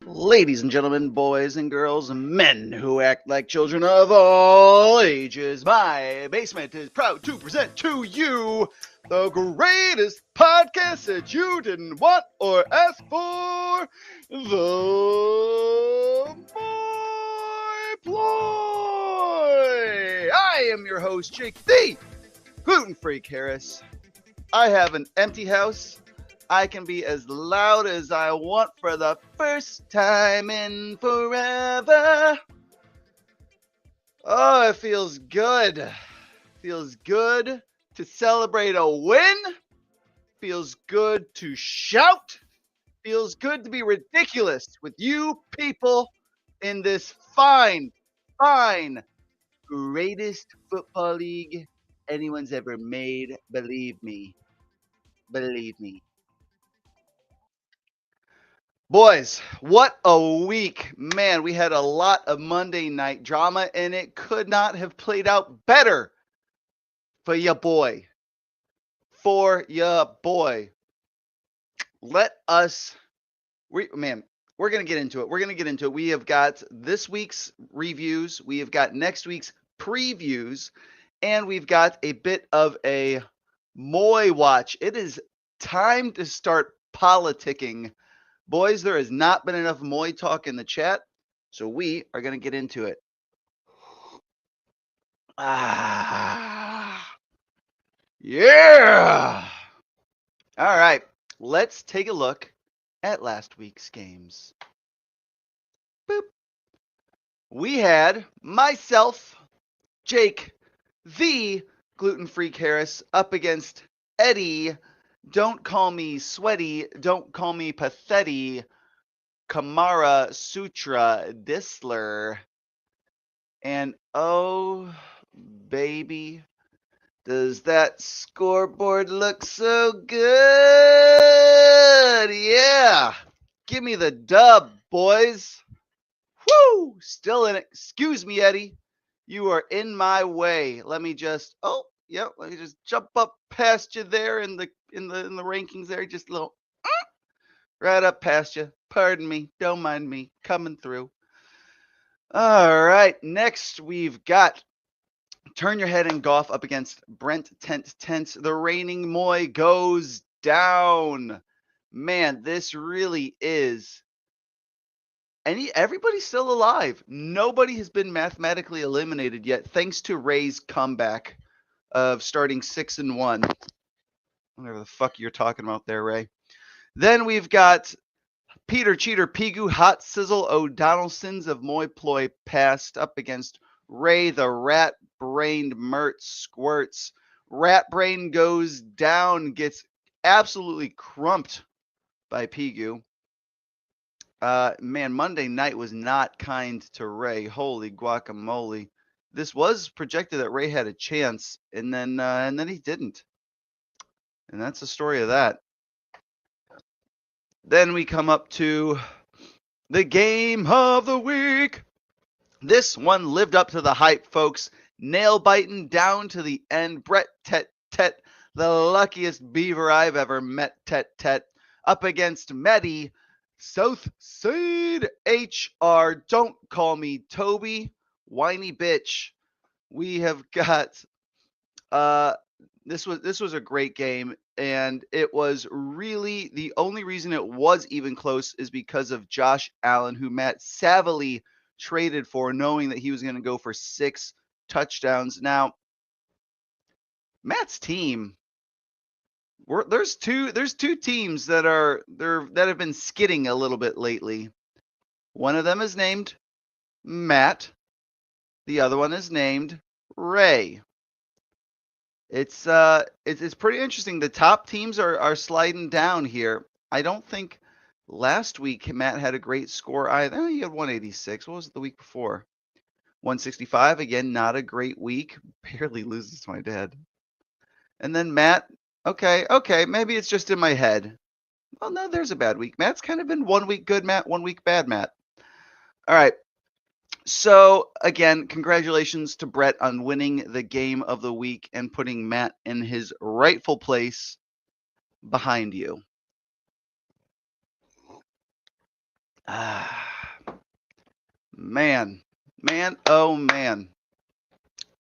Ladies and gentlemen, boys and girls, men who act like children of all ages, my basement is proud to present to you the greatest podcast that you didn't want or ask for, the MoY Ploy. I am your host, Jake the Gluten Freak Harris. I have an empty house. I can be as loud as I want for the first time in forever. Oh, it feels good. Feels good to celebrate a win. Feels good to shout. Feels good to be ridiculous with you people in this fine, greatest football league anyone's ever made. Believe me. Believe me. Boys, what a week. Man, we had a lot of Monday night drama, and it could not have played out better for your boy. For your boy. Let us, we're going to get into it. We have got this week's reviews, we have got next week's previews, and we've got a bit of a MoY watch. It is time to start politicking. Boys, there has not been enough MoY talk in the chat, so we are going to get into it. Yeah. All right, let's take a look at last week's games. Boop. We had myself, Jake, the Gluten Freak Harris, up against Eddie. Don't call me sweaty. Don't call me pathetic. Kamara Sutra Disler. And oh, baby, does that scoreboard look so good? Yeah. Give me the dub, boys. Woo! Still in it. Excuse me, Eddie. You are in my way. Let me just let me just jump up past you there in the rankings there. Just a little right up past you. Pardon me. Don't mind me coming through. All right. Next we've got Turn Your Head in Golf up against Brent Tent. The reigning MoY goes down. Man, this really is. Everybody's still alive. Nobody has been mathematically eliminated yet, thanks to Ray's comeback of starting 6-1. Whatever the fuck you're talking about there, Ray. Then we've got Peter Cheater Pigu Hot Sizzle O'Donnellsons of MoY Ploy passed up against Ray the Rat Brained Mert Squirts. Rat Brain goes down, gets absolutely crumped by Pigu. Man, Monday night was not kind to Ray. Holy guacamole. This was projected that Ray had a chance, and then he didn't. And that's the story of that. Then we come up to the game of the week. This one lived up to the hype, folks. Nail biting down to the end. Brett Tet, the luckiest beaver I've ever met, Tet, up against Meddy. Southside HR. Don't call me Toby. Whiny bitch. We have got this was a great game, and it was really the only reason it was even close is because of Josh Allen, who Matt savvily traded for, knowing that he was going to go for 6 touchdowns. Now, Matt's team, there's two teams that have been skidding a little bit lately. One of them is named Matt. The other one is named Ray. It's pretty interesting. The top teams are sliding down here. I don't think last week Matt had a great score either. He had 186. What was it the week before? 165. Again, not a great week. Barely loses to my dad. And then Matt, okay, maybe it's just in my head. Well, no, there's a bad week. Matt's kind of been 1 week good Matt, 1 week bad Matt. All right. So, again, congratulations to Brett on winning the game of the week and putting Matt in his rightful place behind you. Man, oh man.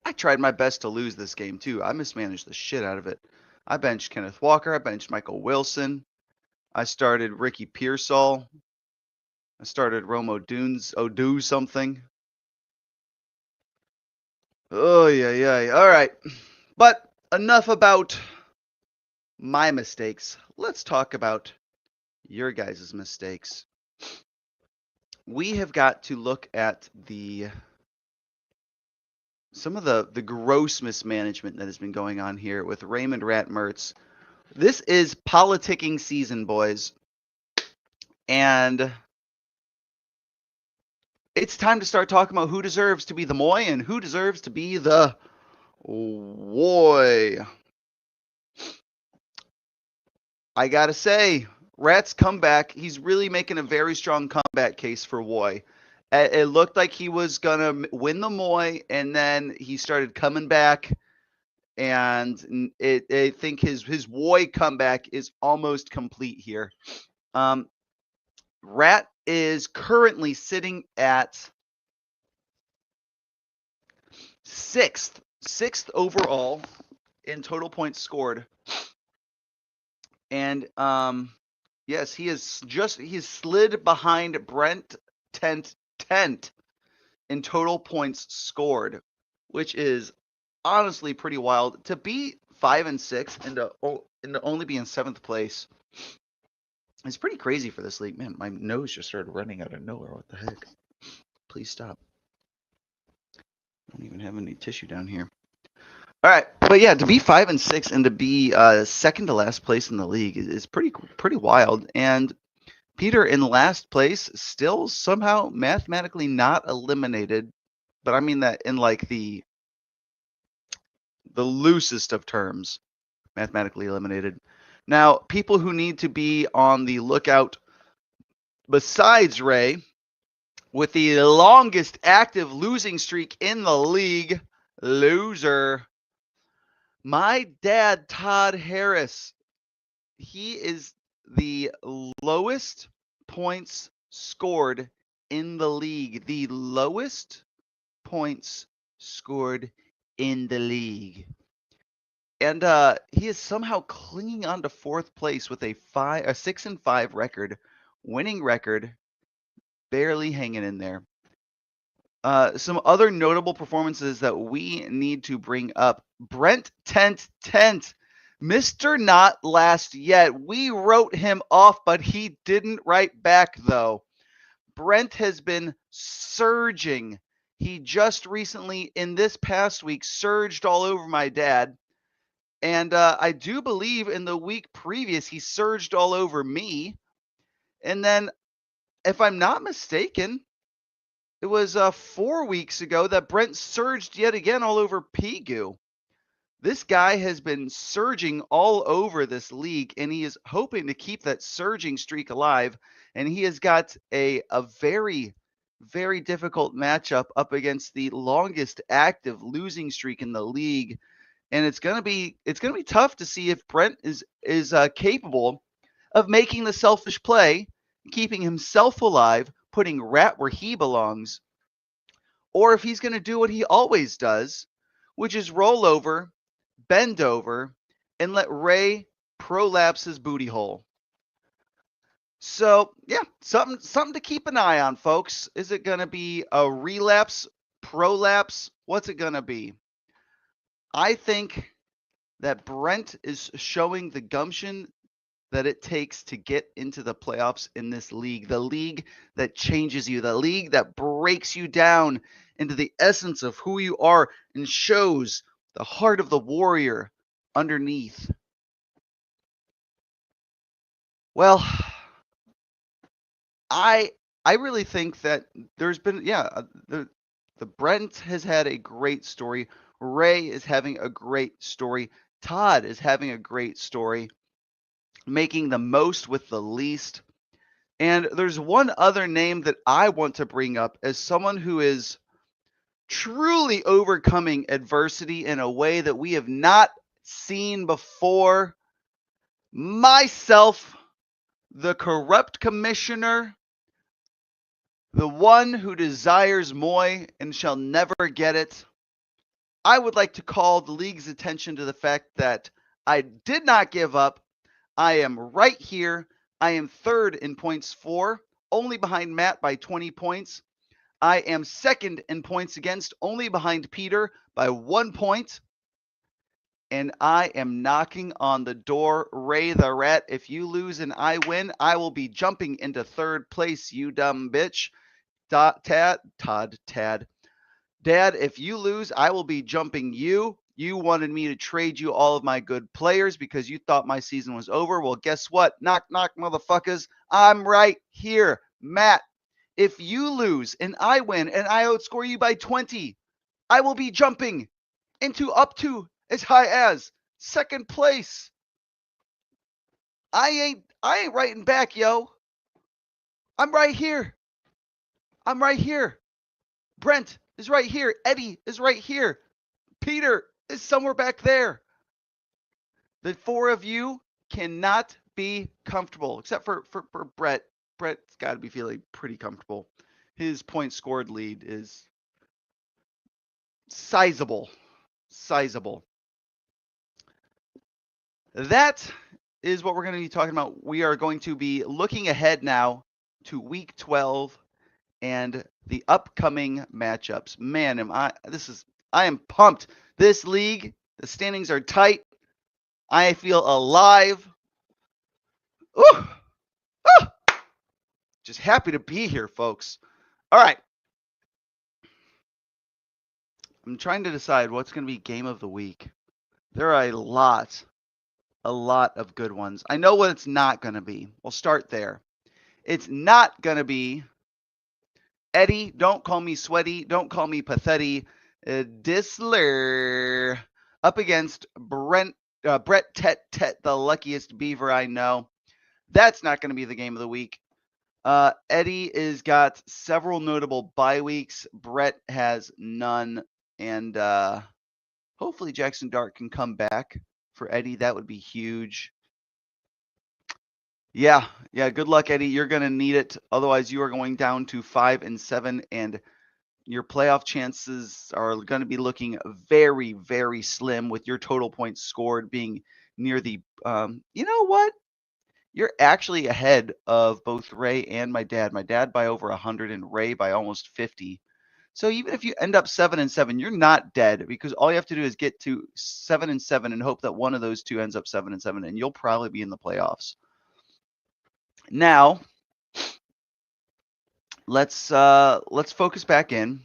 I tried my best to lose this game too. I mismanaged the shit out of it. I benched Kenneth Walker. I benched Michael Wilson. I started Ricky Pearsall. I started Rome Odu something. Oh yeah. All right. But enough about my mistakes. Let's talk about your guys' mistakes. We have got to look at some of the gross mismanagement that has been going on here with Raymond Rat Mertz. This is politicking season, boys. And it's time to start talking about who deserves to be the MoY and who deserves to be the WOY. I gotta say, Rat's comeback, he's really making a very strong comeback case for WOY. It looked like he was gonna win the MoY, and then he started coming back, and I think his WOY comeback is almost complete here. Rat is currently sitting at sixth overall in total points scored. And yes, he has slid behind Brent Tent in total points scored, which is honestly pretty wild. To be 5 and 6 and to only be in 7th place is pretty crazy for this league. Man, my nose just started running out of nowhere. What the heck? Please stop. I don't even have any tissue down here. All right, but yeah, to be 5 and 6 and to be second to last place in the league is pretty wild. And Peter in last place, still somehow mathematically not eliminated, but I mean that in like the loosest of terms, mathematically eliminated. Now, people who need to be on the lookout besides Ray, with the longest active losing streak in the league, loser. My dad, Todd Harris, he is the lowest points scored in the league. The lowest points scored in the league. And he is somehow clinging on to 4th place with a 6-5 record, winning record, barely hanging in there. Some other notable performances that we need to bring up. Brent Tent, Mr. Not Last Yet. We wrote him off, but he didn't write back, though. Brent has been surging. He just recently, in this past week, surged all over my dad. And I do believe in the week previous, he surged all over me. And then, if I'm not mistaken, it was 4 weeks ago that Brent surged yet again all over Pigu. This guy has been surging all over this league, and he is hoping to keep that surging streak alive. And he has got a very, very difficult matchup up against the longest active losing streak in the league. And it's gonna be tough to see if Brent is capable of making the selfish play, keeping himself alive, putting Rat where he belongs, or if he's going to do what he always does, which is roll over, bend over, and let Ray prolapse his booty hole. So, yeah, something to keep an eye on, folks. Is it going to be a relapse, prolapse? What's it going to be? I think that Brent is showing the gumption that it takes to get into the playoffs in this league, the league that changes you, the league that breaks you down into the essence of who you are and shows the heart of the warrior underneath. Well, I really think that there's been the Brent has had a great story. Ray is having a great story. Todd is having a great story, making the most with the least. And there's one other name that I want to bring up as someone who is truly overcoming adversity in a way that we have not seen before. Myself, the corrupt commissioner, the one who desires MoY and shall never get it. I would like to call the league's attention to the fact that I did not give up. I am right here. I am third in points for, only behind Matt by 20 points. I am second in points against, only behind Peter by 1 point. And I am knocking on the door. Ray the Rat, if you lose and I win, I will be jumping into third place, you dumb bitch. Tad. Dad, if you lose, I will be jumping you. You wanted me to trade you all of my good players because you thought my season was over. Well, guess what? Knock, knock, motherfuckers. I'm right here. Matt, if you lose and I win and I outscore you by 20, I will be jumping into up to as high as second place. I ain't writing back, yo. I'm right here. Brent is right here. Eddie is right here. Peter is somewhere back there. The four of you cannot be comfortable, except for Brett. Brett's got to be feeling pretty comfortable. His point scored lead is sizable. That is what we're going to be talking about. We are going to be looking ahead now to week 12 and the upcoming matchups. Man, I am pumped. This league, the standings are tight. I feel alive. Ooh. Just happy to be here, folks. All right. I'm trying to decide what's going to be game of the week. There are a lot of good ones. I know what it's not going to be. We'll start there. It's not going to be Eddie, don't call me sweaty, don't call me pathetic, Disler up against Brett Tet, the luckiest beaver I know. That's not going to be the game of the week. Eddie has got several notable bye weeks. Brett has none. And hopefully Jackson Dart can come back for Eddie. That would be huge. Yeah. Good luck, Eddie. You're going to need it. Otherwise, you are going down to 5-7, and your playoff chances are going to be looking very, very slim with your total points scored being near the. You know what? You're actually ahead of both Ray and my dad. My dad by over 100 and Ray by almost 50. So even if you end up 7-7, you're not dead because all you have to do is get to 7-7 and hope that one of those two ends up 7-7, and you'll probably be in the playoffs. Now, let's focus back in.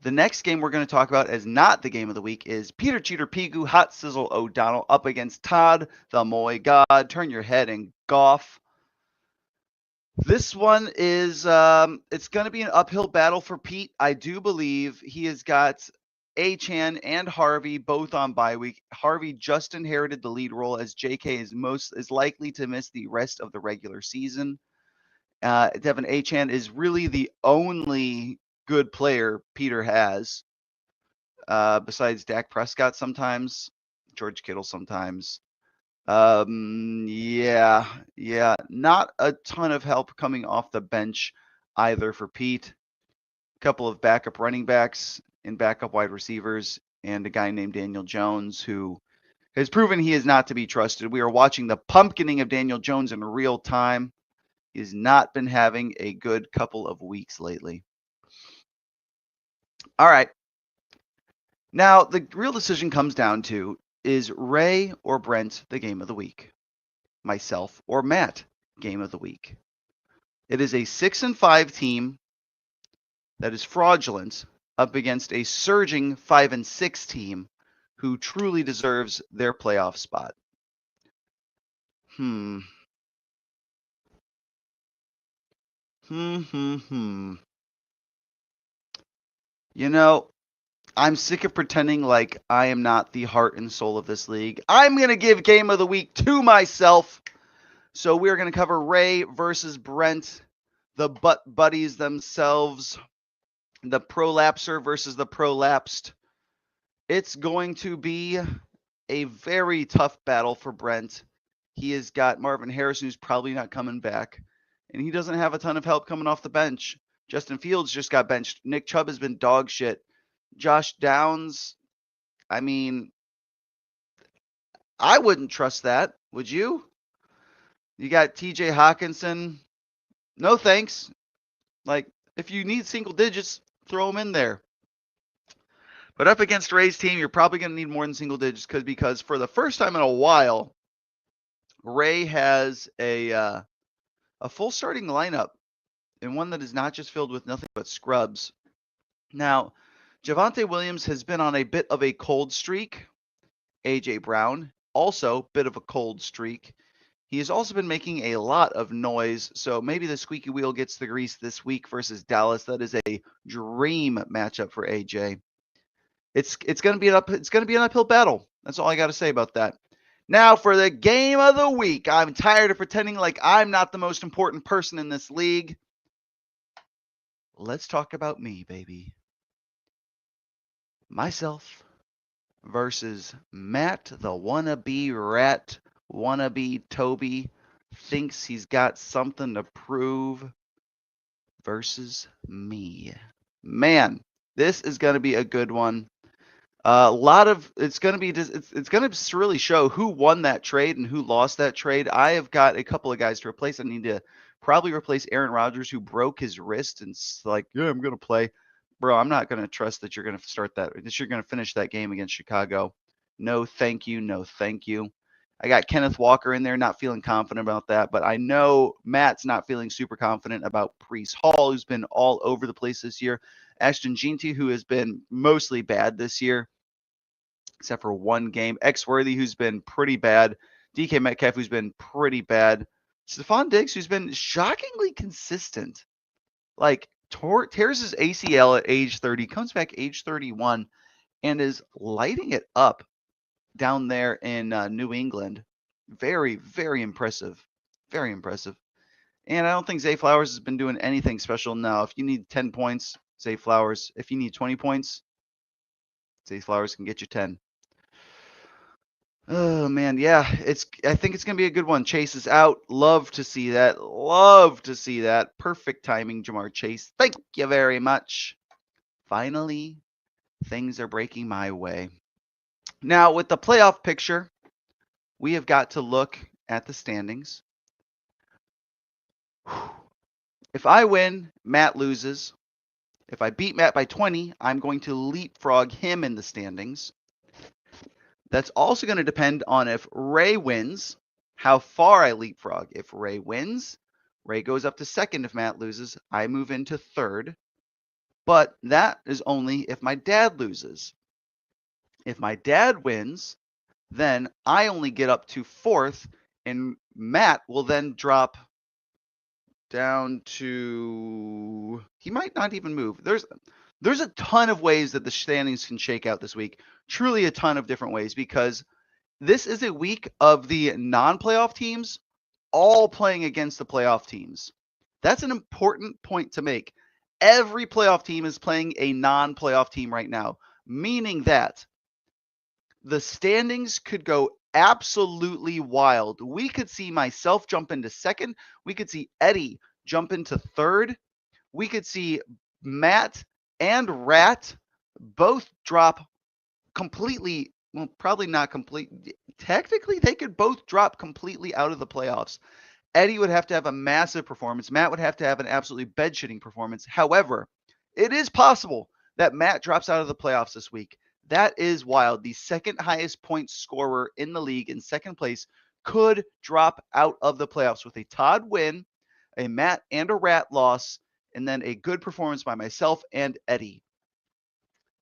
The next game we're going to talk about as not the game of the week is Peter Cheater Pigu Hot Sizzle O'Donnell up against Todd the MoY God. Turn your head and golf. This one is it's going to be an uphill battle for Pete. I do believe he has got Achan and Harvey both on bye week. Harvey just inherited the lead role as JK is likely to miss the rest of the regular season. Devin Achan is really the only good player Peter has, besides Dak Prescott sometimes, George Kittle sometimes. Yeah, not a ton of help coming off the bench either for Pete. A couple of backup running backs and backup wide receivers, and a guy named Daniel Jones who has proven he is not to be trusted. We are watching the pumpkining of Daniel Jones in real time. He has not been having a good couple of weeks lately. All right. Now, the real decision comes down to, is Ray or Brent the game of the week? Myself or Matt game of the week? It is a 6-5 team that is fraudulent up against a surging 5-6 team who truly deserves their playoff spot. You know, I'm sick of pretending like I am not the heart and soul of this league. I'm going to give game of the week to myself. So we're going to cover Ray versus Brent, the butt buddies themselves, the prolapser versus the prolapsed. It's going to be a very tough battle for Brent. He has got Marvin Harrison, who's probably not coming back, and he doesn't have a ton of help coming off the bench. Justin Fields just got benched. Nick Chubb has been dog shit. Josh Downs, I mean, I wouldn't trust that. Would you? You got TJ Hawkinson. No thanks. Like, if you need single digits, throw him in there. But up against Ray's team, you're probably going to need more than single digits because for the first time in a while, Ray has a full starting lineup and one that is not just filled with nothing but scrubs. Now, Javonte Williams has been on a bit of a cold streak. A.J. Brown, also bit of a cold streak. He has also been making a lot of noise, so maybe the squeaky wheel gets the grease this week versus Dallas. That is a dream matchup for AJ. It's going to be an uphill battle. That's all I got to say about that. Now for the game of the week. I'm tired of pretending like I'm not the most important person in this league. Let's talk about me, baby. Myself versus Matt, the wannabe rat, wannabe Toby, thinks he's got something to prove versus me. Man, this is going to be a good one. It's going to really show who won that trade and who lost that trade. I have got a couple of guys to replace. I need to probably replace Aaron Rodgers, who broke his wrist and like, yeah, I'm going to play. Bro, I'm not going to trust that you're going to that you're going to finish that game against Chicago. No, thank you. No, thank you. I got Kenneth Walker in there, not feeling confident about that, but I know Matt's not feeling super confident about Breece Hall, who's been all over the place this year. Ashton Jeanty, who has been mostly bad this year, except for one game. X-Worthy, who's been pretty bad. DK Metcalf, who's been pretty bad. Stephon Diggs, who's been shockingly consistent. Like, tears his ACL at age 30, comes back age 31, and is lighting it up down there in New England. Very, very impressive. Very impressive. And I don't think Zay Flowers has been doing anything special now. If you need 10 points, Zay Flowers. If you need 20 points, Zay Flowers can get you 10. Oh man, yeah, I think it's gonna be a good one. Chase is out. Love to see that. Love to see that. Perfect timing, Jamar Chase. Thank you very much. Finally, things are breaking my way. Now, with the playoff picture, we have got to look at the standings. If I win, Matt loses. If I beat Matt by 20, I'm going to leapfrog him in the standings. That's also going to depend on if Ray wins, how far I leapfrog. If Ray wins, Ray goes up to second. If Matt loses, I move into third. But that is only if my dad loses. If my dad wins, then I only get up to fourth, and Matt will then drop down to, he might not even move. There's a ton of ways that the standings can shake out this week. Truly a ton of different ways, because this is a week of the non-playoff teams all playing against the playoff teams. That's an important point to make. Every playoff team is playing a non-playoff team right now, meaning that the standings could go absolutely wild. We could see myself jump into second. We could see Eddie jump into third. We could see Matt and Rat both drop completely. Well, probably not complete. Technically, they could both drop completely out of the playoffs. Eddie would have to have a massive performance. Matt would have to have an absolutely bed-shitting performance. However, it is possible that Matt drops out of the playoffs this week. That is wild. The second highest point scorer in the league in second place could drop out of the playoffs with a Todd win, a Matt and a Rat loss, and then a good performance by myself and Eddie.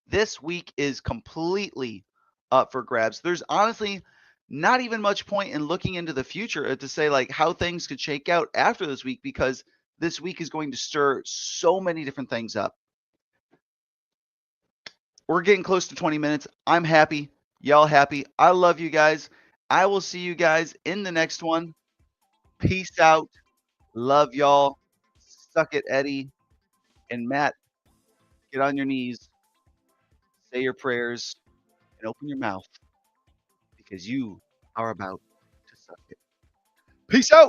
This week is completely up for grabs. There's honestly not even much point in looking into the future to say like how things could shake out after this week, because this week is going to stir so many different things up. We're getting close to 20 minutes. I'm happy. Y'all happy. I love you guys. I will see you guys in the next one. Peace out. Love y'all. Suck it, Eddie. And Matt, get on your knees, say your prayers, and open your mouth, because you are about to suck it. Peace out.